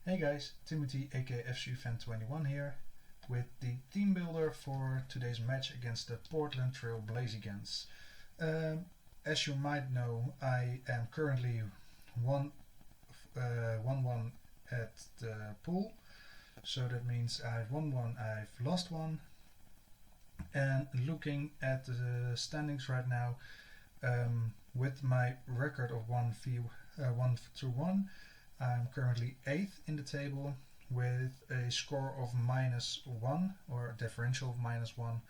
Hey guys, Timothy aka FCFan21 here with the team builder for today's match against the Portland Trail Blazikens. As you might know, I am currently 1-1 at the pool, so that means I've won one, I've lost one. And looking at the standings right now, with my record of 1-1, I'm currently 8th in the table with a score of -1 or a differential of -1.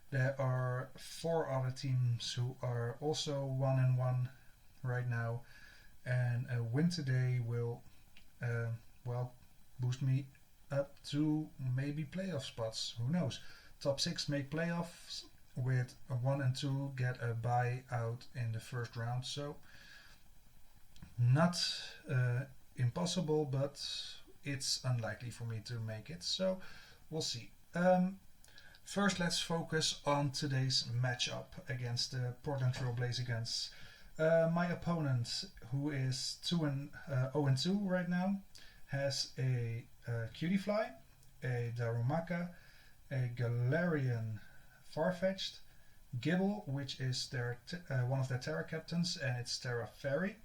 There are 4 other teams who are also 1-1 right now, and a win today will boost me up to maybe playoff spots. Who knows? Top 6 make playoffs, with 1 and 2 get a bye out in the first round. So not impossible, but it's unlikely for me to make it. So we'll see. First, let's focus on today's matchup against the Portland Trail Blazikens. My opponent, who is 0-2 right now, has a Cutie Fly, a Darumaka, a Galarian Farfetch'd, Gibble, which is their one of their Terra captains, and it's Terra Fairy.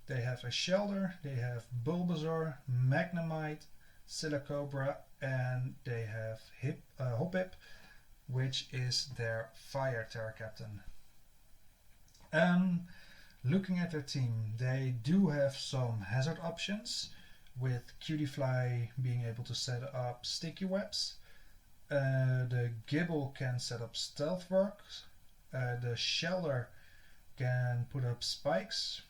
They have a Shelder, they have Bulbasaur, Magnemite, Silicobra, and they have Hoppip, which is their Fire Terra captain. Looking at their team, they do have some hazard options, with Cutie Fly being able to set up sticky webs. The Gibble can set up stealth rocks. The Shelder can put up spikes.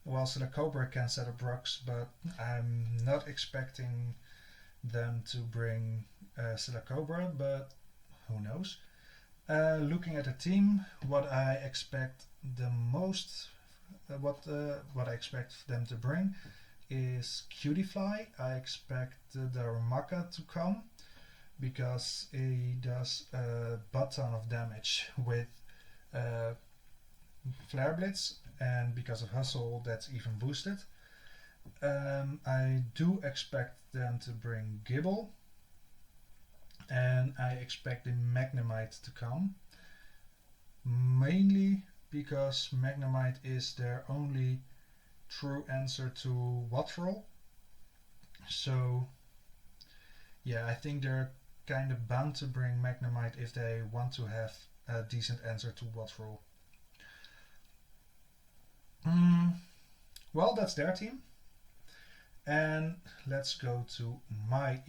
Well, Silicobra can set up rocks, but I'm not expecting them to bring Silicobra, but who knows. Looking at the team, what I expect the most, what I expect them to bring is Cutie Fly. I expect the Darumaka to come, because he does a butt ton of damage with Flare Blitz, and because of Hustle that's even boosted. I do expect them to bring Gibble, and I expect the Magnemite to come, mainly because Magnemite is their only true answer to Wattrel. So yeah, I think they're kind of bound to bring Magnemite if they want to have a decent answer to Wattrel. Well, that's their team. And let's go to my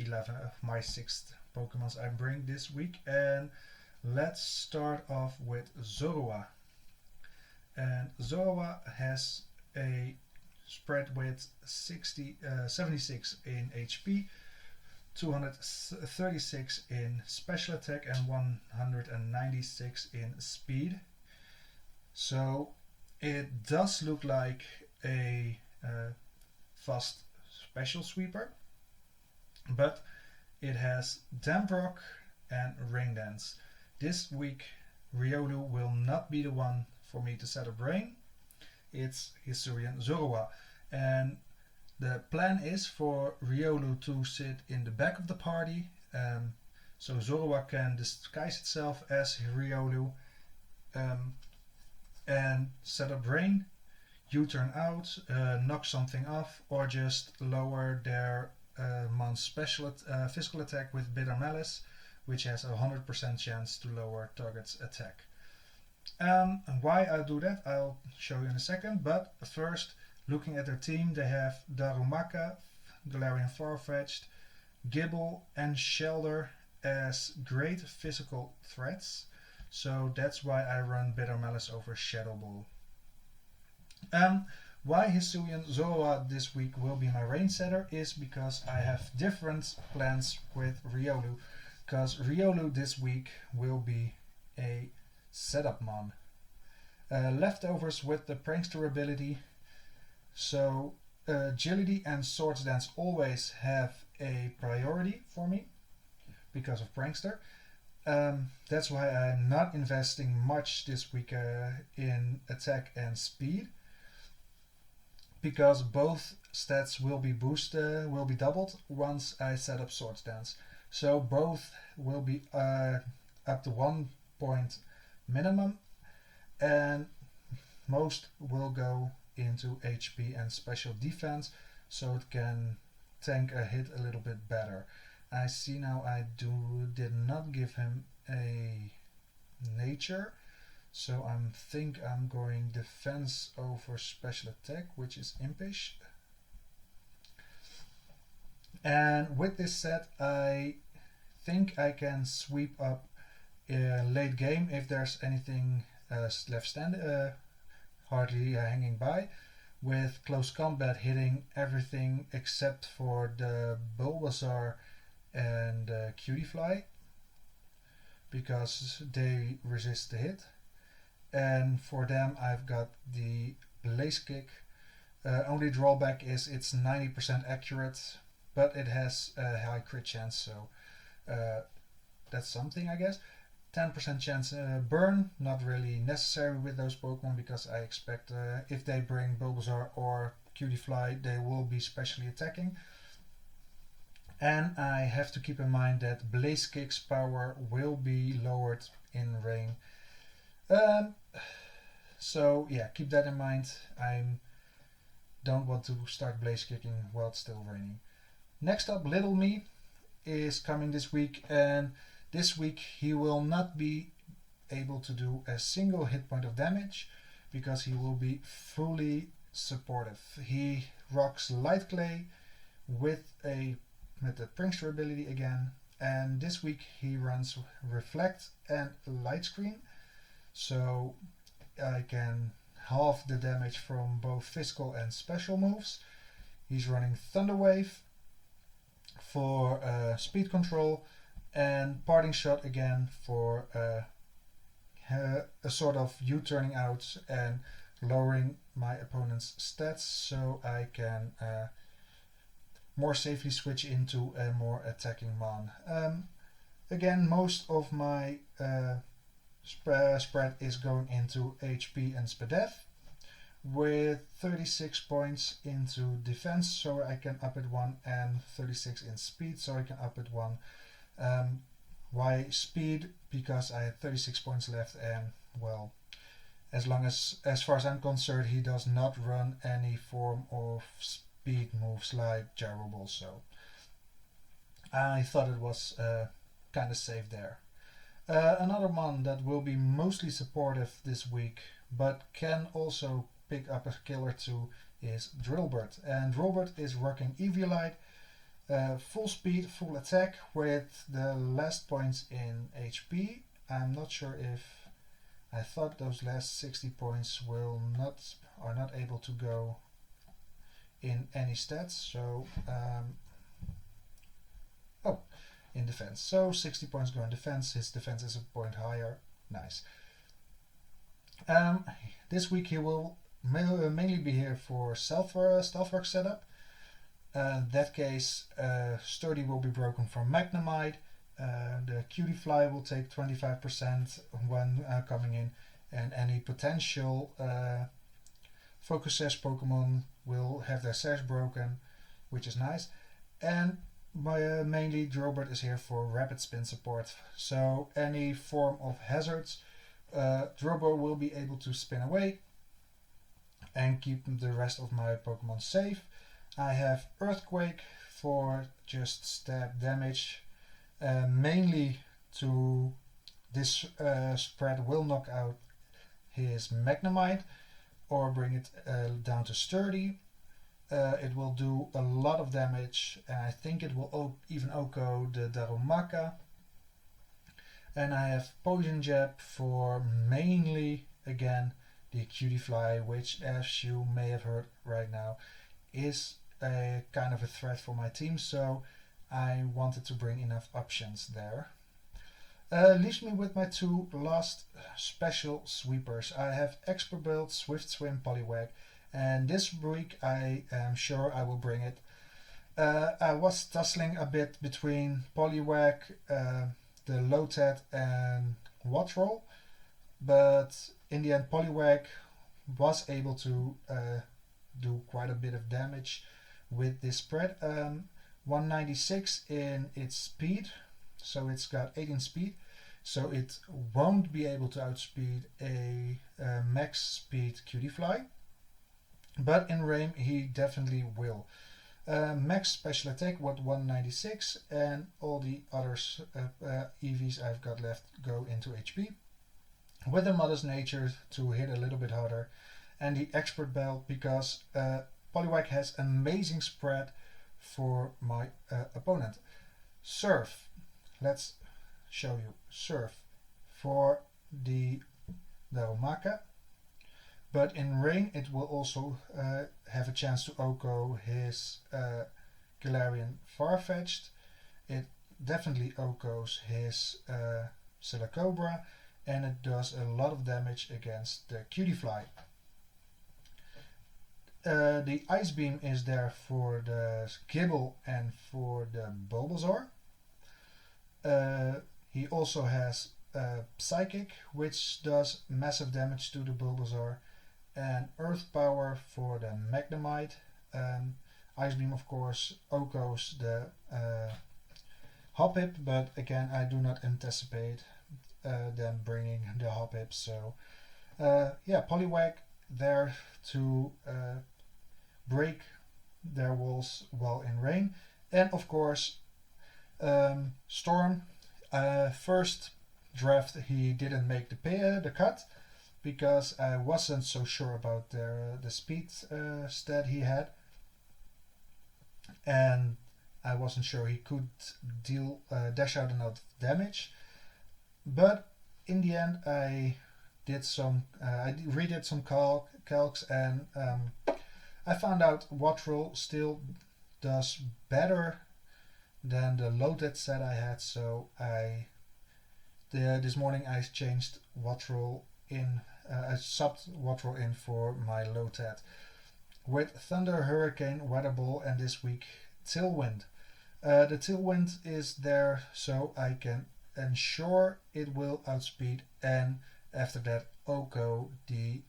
6th Pokemons I bring this week, and let's start off with Zorua. And Zorua has a spread with 76 in HP, 236 in special attack, and 196 in speed. So it does look like a fast special sweeper, but it has Damp Rock and Ring Dance. This week Riolu will not be the one for me to set a brain. It's Hisuian Zorua, and the plan is for Riolu to sit in the back of the party, so Zorua can disguise itself as Riolu and set a brain, U-turn out, knock something off, or just lower their mon's physical attack with Bitter Malice, which has a 100% chance to lower target's attack. Why I'll do that, I'll show you in a second, but first, looking at their team, they have Darumaka, Galarian Farfetch'd, Gibble, and Shelder as great physical threats, so that's why I run Bitter Malice over Shadow Ball. Why Hisuian Zorua this week will be my rain setter is because I have different plans with Riolu, because Riolu this week will be a setup mon. Leftovers with the Prankster ability, so Agility and Swords Dance always have a priority for me because of Prankster. That's why I'm not investing much this week in attack and speed, because both stats will be will be doubled once I set up Sword Dance. So both will be up to 1 point minimum, and most will go into HP and special defense, so it can tank a hit a little bit better. I see now I did not give him a nature, so I think I'm going defense over special attack, which is impish. And with this set, I think I can sweep up late game if there's anything left standing, hardly hanging by, with close combat hitting everything except for the Bulbasaur and Cutie Fly, because they resist the hit. And for them I've got the Blaze Kick. Only drawback is it's 90% accurate, but it has a high crit chance, so that's something, I guess. 10% chance burn, not really necessary with those Pokemon, because I expect if they bring Bulbasaur or Cutie Fly, they will be specially attacking. And I have to keep in mind that Blaze Kick's power will be lowered in rain. So yeah, keep that in mind. I don't want to start Blaze Kicking while it's still raining. Next up, Little Me is coming this week, and this week he will not be able to do a single hit point of damage because he will be fully supportive. He rocks Light Clay with the Prankster ability again, and this week he runs Reflect and Light Screen, so I can halve the damage from both physical and special moves. He's running Thunder Wave for speed control, and Parting Shot again for a sort of U-turning out and lowering my opponent's stats, so I can more safely switch into a more attacking mon. Again, most of my spread is going into HP and SPDEF, with 36 points into defense, so I can up it 1, and 36 in speed, so I can up it 1. Why speed? Because I had 36 points left, and well, as far as I'm concerned, he does not run any form of speed moves like Gyro Ball, so I thought it was kind of safe there. Another one that will be mostly supportive this week, but can also pick up a kill or two, is Drillbird. And Drillbird is rocking Eviolite, full speed, full attack, with the last points in HP. I'm not sure if I thought those last 60 points are not able to go in any stats, so in defense. So 60 points go in defense. His defense is a point higher. Nice. This week he will mainly be here for Stealthwork setup. In that case, Sturdy will be broken from Magnemite. The Cutie Fly will take 25% when coming in, and any potential Focus Sash Pokemon will have their Sash broken, which is nice. And mainly Drillbird is here for Rapid Spin support, so any form of hazards, Drillbird will be able to spin away and keep the rest of my Pokemon safe. I have Earthquake for just stab damage, mainly to this spread will knock out his Magnemite or bring it down to Sturdy. It will do a lot of damage, and I think it will even OHKO the Darumaka. And I have Poison Jab for mainly, again, the Cutie Fly, which, as you may have heard right now, is a kind of a threat for my team, so I wanted to bring enough options there. Leaves me with my two last special sweepers. I have Expert Build, Swift Swim, Poliwag, and this week I am sure I will bring it. I was tussling a bit between Poliwag, the Lotet and Watrel, but in the end Poliswag was able to do quite a bit of damage with this spread. 196 in its speed, so it's got 18 speed, so it won't be able to outspeed a max speed cutie fly, but in rain he definitely will. Max special attack with 196, and all the others EVs I've got left go into HP, with the Mother's Nature to hit a little bit harder, and the Expert Belt because Poliswag has amazing spread for my opponent. Surf, let's show you. Surf for the Darumaka, but in rain it will also have a chance to OHKO his Galarian Farfetch'd. It definitely OHKOs his Silicobra, and it does a lot of damage against the Cutie Fly. The Ice Beam is there for the Gibble and for the Bulbasaur. He also has Psychic, which does massive damage to the Bulbasaur, and Earth Power for the Magnemite. Ice Beam, of course, OHKOs the Hoppip, but again, I do not anticipate them bringing the Hoppip. So, yeah, Poliswag there to break their walls while in rain. And of course, Storm, first draft he didn't make the cut because I wasn't so sure about the speed stat he had, and I wasn't sure he could deal dash out enough damage. But in the end, I did some I redid some calcs, and I found out Watrel still does better than the loaded set I had. So this morning I changed Watrel in. I subbed Watrel in for my loaded with Thunder, Hurricane, Weather Ball, and this week Tailwind. The Tailwind is there so I can ensure it will outspeed, and after that OHKO the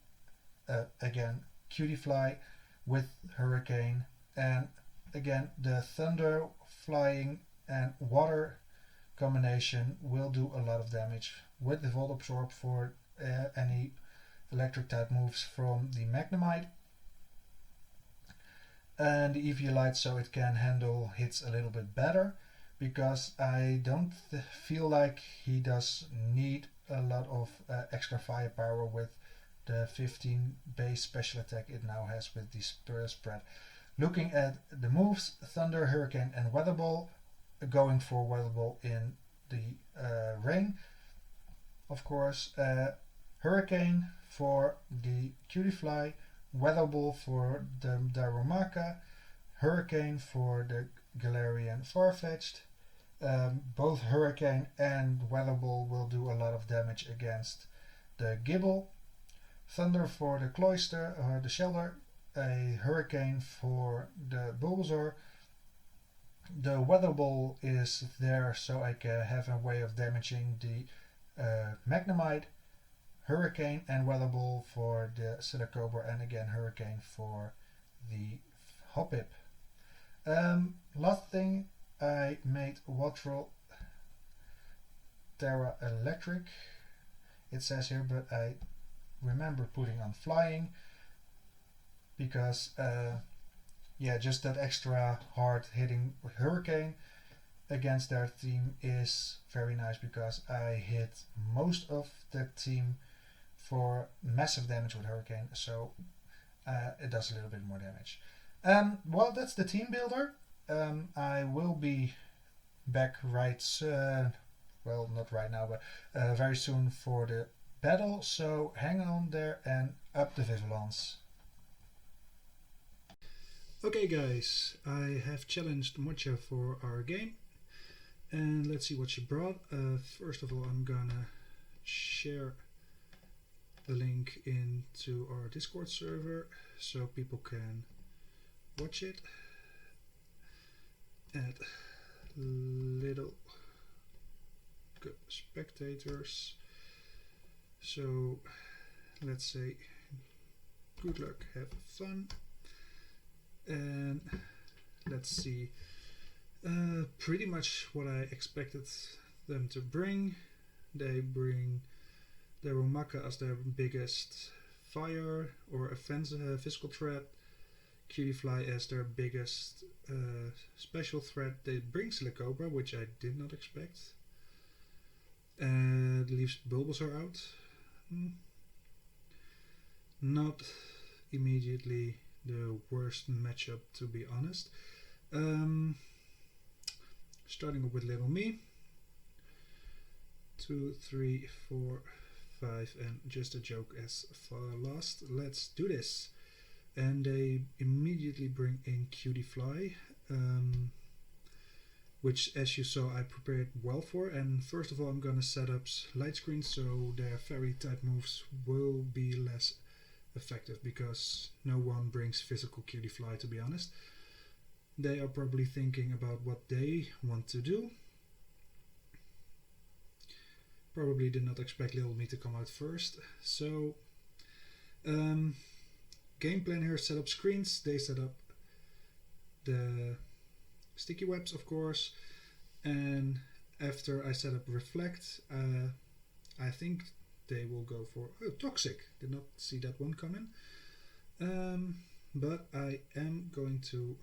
again Cutie Fly with Hurricane, and again the Thunder, Flying, and Water combination will do a lot of damage with the Volt Absorb for any electric type moves from the Magnemite, and the EV Light so it can handle hits a little bit better, because I don't feel like he does need a lot of extra firepower with the 15 base special attack it now has with the spread. Looking at the moves, Thunder, Hurricane, and Weather Ball, going for Weather Ball in the rain. Of course, Hurricane for the Cutie Fly, Weather Ball for the Darumaka, Hurricane for the Galarian Farfetch'd. Both Hurricane and Weather Ball will do a lot of damage against the Gibble. Thunder for the Cloyster or the Shelter, a Hurricane for the Bulbasaur. The Weather Ball is there so I can have a way of damaging the Magnemite. Hurricane and Weather Ball for the Silicobra, and again Hurricane for the Hoppip. Last thing, I made Watrel Terra Electric, it says here, but I remember putting on Flying because yeah, just that extra hard hitting Hurricane against their team is very nice, because I hit most of that team for massive damage with Hurricane, so it does a little bit more damage. Well, that's the team builder. I will be back well, not right now, but very soon for the battle, so hang on there and up the Vivillance. Okay guys, I have challenged Mocha for our game, and let's see what she brought. First of all, I'm gonna share the link into our Discord server so people can watch it. Add little Good spectators. So let's say good luck, have fun, and let's see. Pretty much what I expected them to bring. They bring the Romaka as their biggest fire or offensive physical threat, Cutie Fly as their biggest special threat. They bring Silicobra, which I did not expect. Leaves Bulbasaur out. Not immediately the worst matchup, to be honest. Starting with Little Me. 2, 3, 4, 5, and just a joke as far last. Let's do this. And they immediately bring in Cutie Fly, which, as you saw, I prepared well for. And first of all, I'm gonna set up light screens so their fairy type moves will be less effective, because no one brings physical Cutie Fly, to be honest. They are probably thinking about what they want to do. Probably did not expect Little Me to come out first. So, game plan here, set up screens. They set up the sticky webs, of course. And after I set up Reflect, I think they will go for Toxic. Did not see that one coming. But I am going to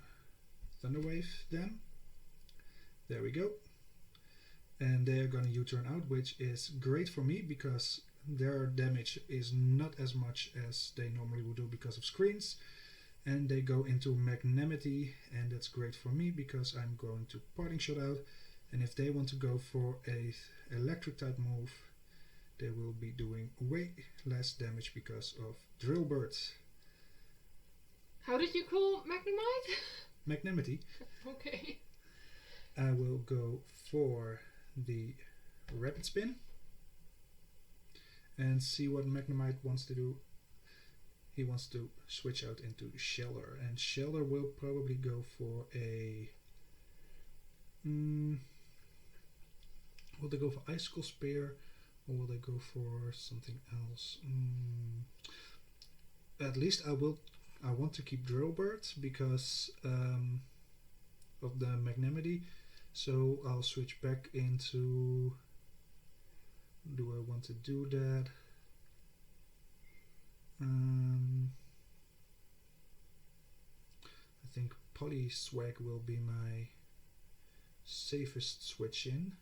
Thunder Wave them. There we go. And they are going to U-turn out, which is great for me because their damage is not as much as they normally would do because of screens. And they go into Magnanimity, and that's great for me because I'm going to Parting Shot out. And if they want to go for a electric type move, they will be doing way less damage because of Drill Bird. How did you call Magnemite? Magnanimity. Okay. I will go for the Rapid Spin and see what Magnemite wants to do. He wants to switch out into Shelter, and Shelter will probably go for a will they go for Icicle Spear, or will they go for something else? At least I want to keep Drillbird because of the Magnanimity. So I'll switch back into. Do I want to do that? I think Poliswag will be my safest switch in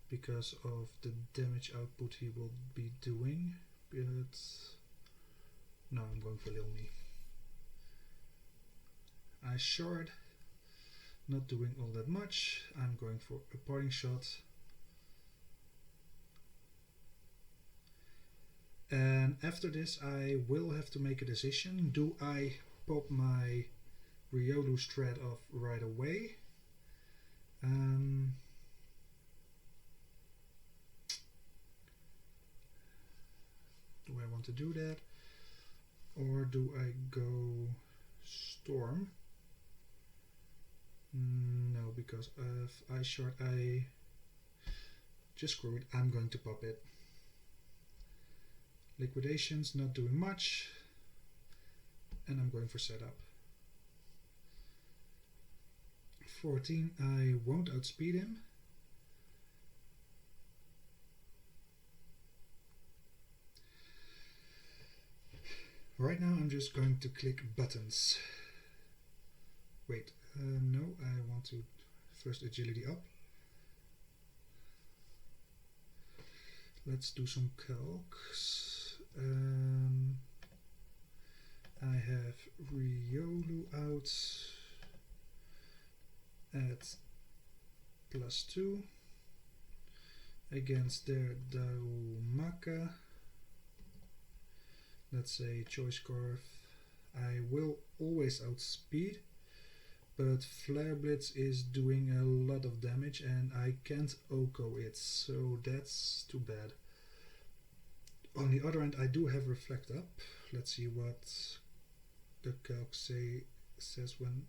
because of the damage output he will be doing. But no, I'm going for Lil Me. I shard. Not doing all that much. I'm going for a Parting Shot. And after this I will have to make a decision. Do I pop my Riolu strat off right away? Do I want to do that? Or do I go Storm? No, because if I short, I just screw it. I'm going to pop it. Liquidation's not doing much, and I'm going for setup. 14, I won't outspeed him. Right now I'm just going to click buttons. Wait, no, I want to first agility up. Let's do some calcs. I have Riolu out at +2 against their Daumaka. Let's say Choice Scarf. I will always outspeed, but Flare Blitz is doing a lot of damage and I can't OHKO it, so that's too bad. On the other hand, I do have Reflect up. Let's see what the calc says when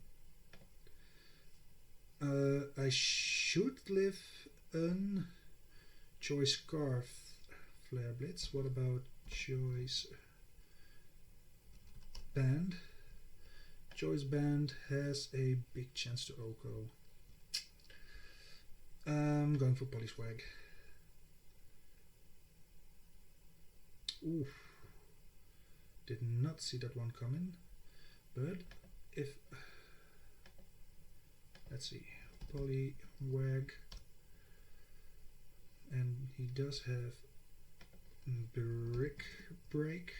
I should live an choice scarf flare blitz. What about choice band? Choice band has a big chance to OHKO. I'm going for Poliswag. Oof. Did not see that one coming. But if... let's see. Poliswag. And he does have Brick Break.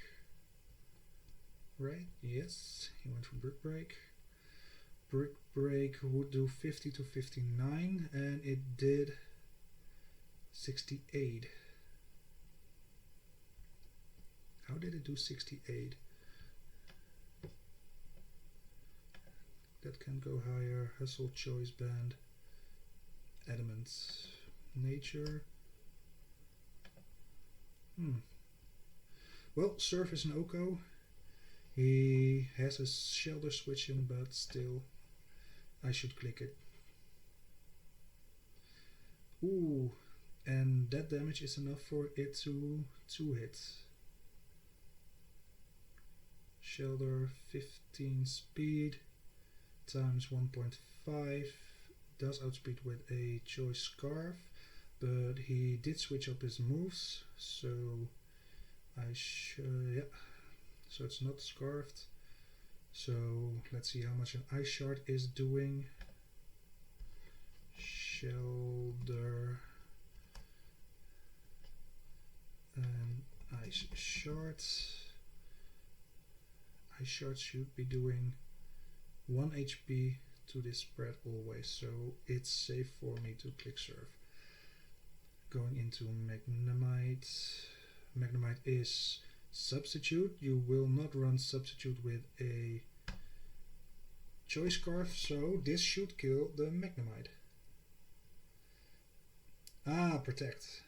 Right? Yes. He went for Brick Break. Brick Break would do 50 to 59 and it did 68. How did it do 68? That can go higher. Hustle, choice band, adamant, nature. Well, surf is an OHKO. He has a shelter switching, but still I should click it. Ooh, and that damage is enough for it to 2-hit. Shelter 15 speed times 1.5 does outspeed with a choice scarf, but he did switch up his moves, so I should, yeah, so it's not scarfed. So let's see how much an ice shard is doing. Shelter and ice shards. Ice shards should be doing 1 HP to this spread always, so it's safe for me to click surf. Going into Magnemite. Magnemite is substitute. You will not run substitute with a choice scarf, so this should kill the Magnemite. Ah, protect.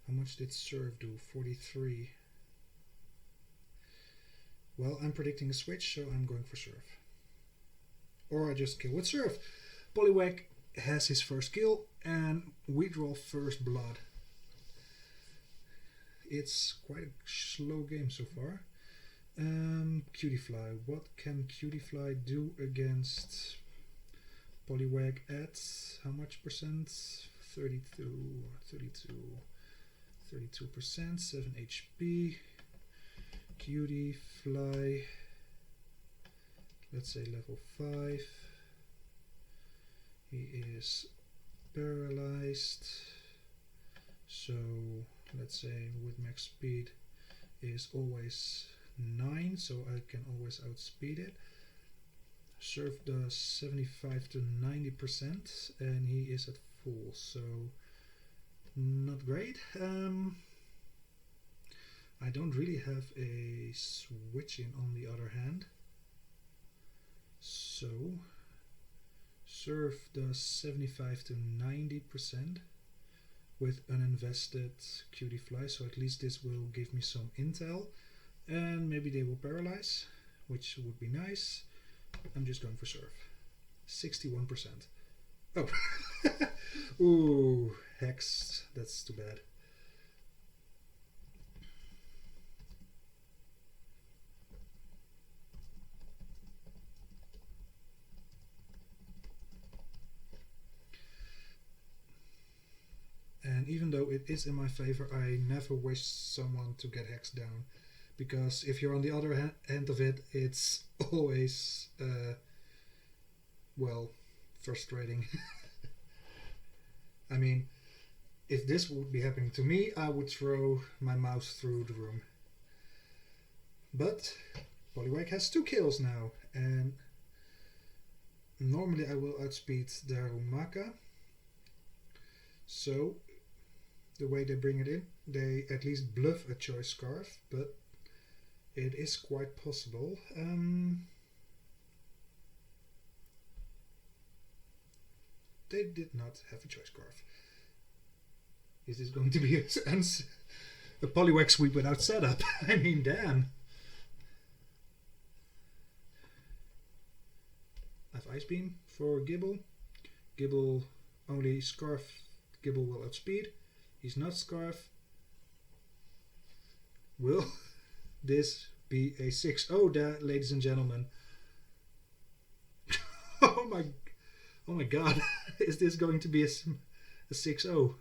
How much did surf do? 43. Well, I'm predicting a switch, so I'm going for surf. Or I just kill with surf. Poliswag has his first kill, and we draw first blood. It's quite a slow game so far. Cutiefly. What can Cutiefly do against Poliswag at how much percent? 32%, 7 HP. Cutiefly, let's say level 5. He is paralyzed, so let's say with max speed is always 9, so I can always outspeed it. Surf does 75 to 90% and he is at full, so not great. I don't really have a switching on the other hand, so surf does 75 to 90% with uninvested Cutiefly, so at least this will give me some intel, and maybe they will paralyze, which would be nice. I'm just going for surf. 61%. Oh, ooh, hex. That's too bad. And even though it is in my favor, I never wish someone to get hexed down, because if you're on the other end of it, it's always well, frustrating. I mean, if this would be happening to me, I would throw my mouse through the room. But Poliswag has 2 kills now, and normally I will outspeed Darumaka. So the way they bring it in, they at least bluff a choice scarf, but it is quite possible. They did not have a choice scarf. Is this going to be a Poliswag sweep without setup? I mean, damn. Ice Beam for Gibble. Gibble only Scarf. Gibble will outspeed. He's not Scarf. Will this be a 6-0, ladies and gentlemen? Oh my god. Is this going to be a 6-0?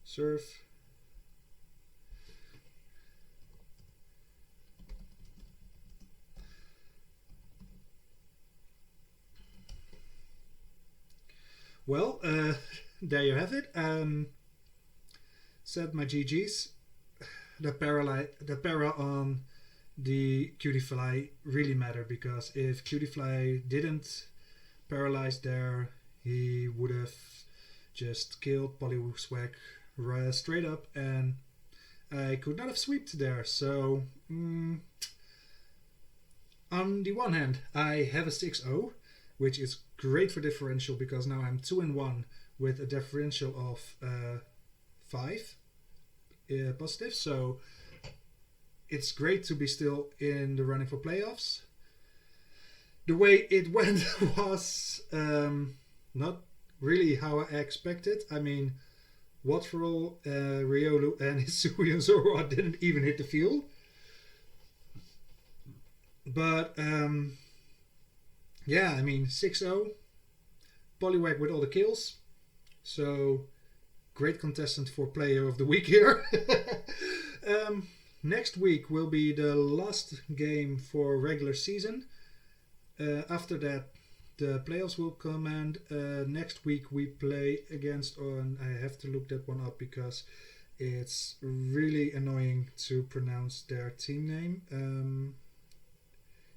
Surf. Well, there you have it. Said my GGs. The para on the Cutiefly really mattered, because if Cutiefly didn't paralyze there, he would have just killed Poliswag straight up, and I could not have sweeped there. So on the one hand, I have a 6-0, which is great for differential, because now I'm 2-1 with a differential of 5 positive. So it's great to be still in the running for playoffs. The way it went was not really how I expected. I mean, Waterall, Riolu and Hisui and Zoroa didn't even hit the field. But yeah, I mean, 6-0. Poliwag with all the kills. So, great contestant for Player of the Week here. Next week will be the last game for regular season. After that, the playoffs will come, and next week we play against, and I have to look that one up because it's really annoying to pronounce their team name.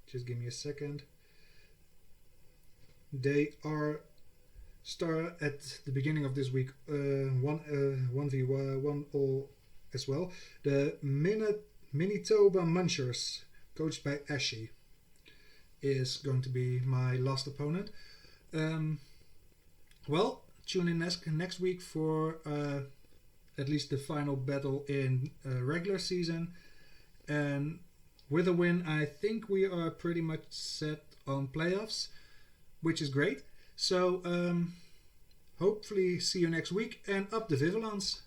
Just give me a second. They are start at the beginning of this week 1v1 all as well. The Manitoba Munchers, coached by Ashy, is going to be my last opponent. Well, tune in next week for at least the final battle in regular season, and with a win I think we are pretty much set on playoffs, which is great. So hopefully see you next week, and up the Vivillons.